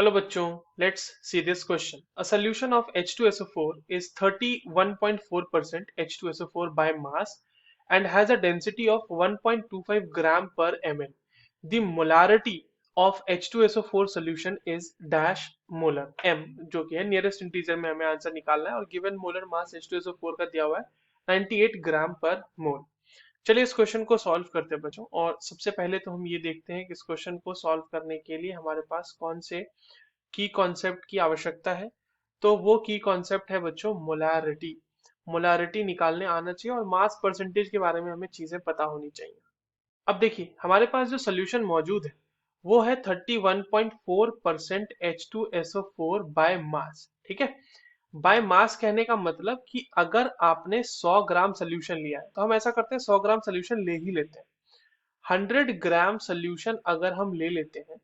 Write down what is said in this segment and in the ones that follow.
Hello bachcho, let's see this question. A solution of H2SO4 is 31.4% H2SO4 by mass and has a density of 1.25 gram per ml. The molarity of H2SO4 solution is dash molar m, जो कि है nearest integer में हमें answer निकालना है और given molar mass H2SO4 का दिया हुआ है 98 ग्राम पर मोल। चलिए इस क्वेश्चन को सॉल्व करते हैं बच्चों। और सबसे पहले तो हम ये देखते हैं कि इस क्वेश्चन को सॉल्व करने के लिए हमारे पास कौन से की कॉन्सेप्ट की आवश्यकता है। तो वो की कॉन्सेप्ट है बच्चों मोलारिटी। मोलारिटी निकालने आना चाहिए और मास परसेंटेज के बारे में हमें चीजें पता होनी चाहिए। अब देखिए हमारे पास जो सोल्यूशन मौजूद है वो है 31.4% H2SO4 बाय मास। ठीक है, बाय मास कहने का मतलब कि अगर आपने 100 ग्राम सोल्यूशन लिया है तो हम ऐसा करते हैं 100 ग्राम सोल्यूशन ले ही लेते हैं। 100 ग्राम सोल्यूशन अगर हम ले लेते हैं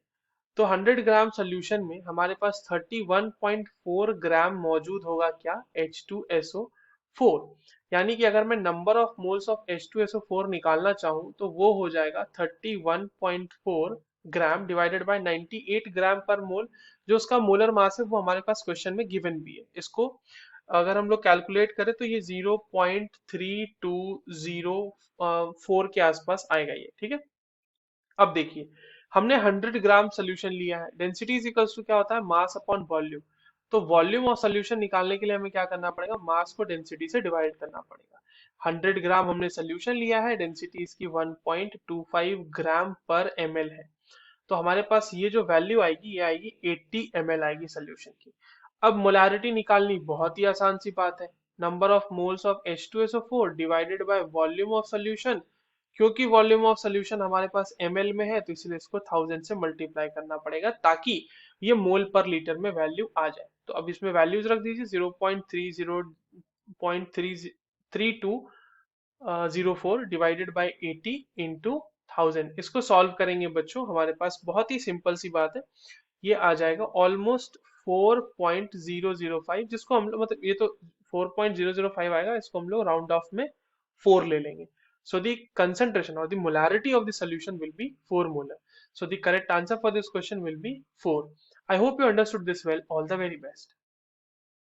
तो 100 ग्राम सोल्यूशन में हमारे पास 31.4 ग्राम मौजूद होगा क्या H2SO4। यानी कि अगर मैं number of moles of H2SO4 निकालना चाहूँ तो वो हो जाएगा 31.4 ग्राम डिवाइडेड बाय 98 ग्राम पर मोल। जो उसका मोलर मास है वो हमारे पास क्वेश्चन में गिवन भी है। इसको अगर हम लोग कैलकुलेट करें तो ये 0.3204 के आसपास आएगा ये। ठीक है, अब देखिए हमने 100 ग्राम सोल्यूशन लिया है। डेंसिटी इज इक्वल्स टू क्या होता है, मास अपॉन वॉल्यूम। तो वॉल्यूम ऑफ सोल्यूशन निकालने के लिए हमें क्या करना पड़ेगा, मास को डेंसिटी से डिवाइड करना पड़ेगा। 100 ग्राम हमने सोल्यूशन लिया है, डेंसिटी इसकी 1.25 ग्राम पर ml है। तो हमारे पास ये जो वैल्यू आएगी ये आएगी 80 ml आएगी सोल्यूशन की। अब मोलारिटी निकालनी बहुत ही आसान सी बात है। Number of moles of H2SO4 divided by volume of solution. क्योंकि वॉल्यूम ऑफ सोल्यूशन हमारे पास ml में है तो इसलिए इसको 1000 से मल्टीप्लाई करना पड़ेगा ताकि ये मोल पर लीटर में वैल्यू आ जाए। तो अब इसमें वैल्यूज रख दीजिए 0.30.3204 डिवाइडेड बाय 80 इंटू 1000। इसको सॉल्व करेंगे बच्चों, हमारे पास बहुत ही सिंपल सी बात है, ये आ जाएगा ऑलमोस्ट 4.005, जिसको हम लोग मतलब ये तो 4.005 आएगा, इसको हम लोग राउंड ऑफ में 4 ले लेंगे। So the concentration or the molarity of the solution will be 4 molar. So the correct answer for this question will be 4. I hope you understood this well. All the very best.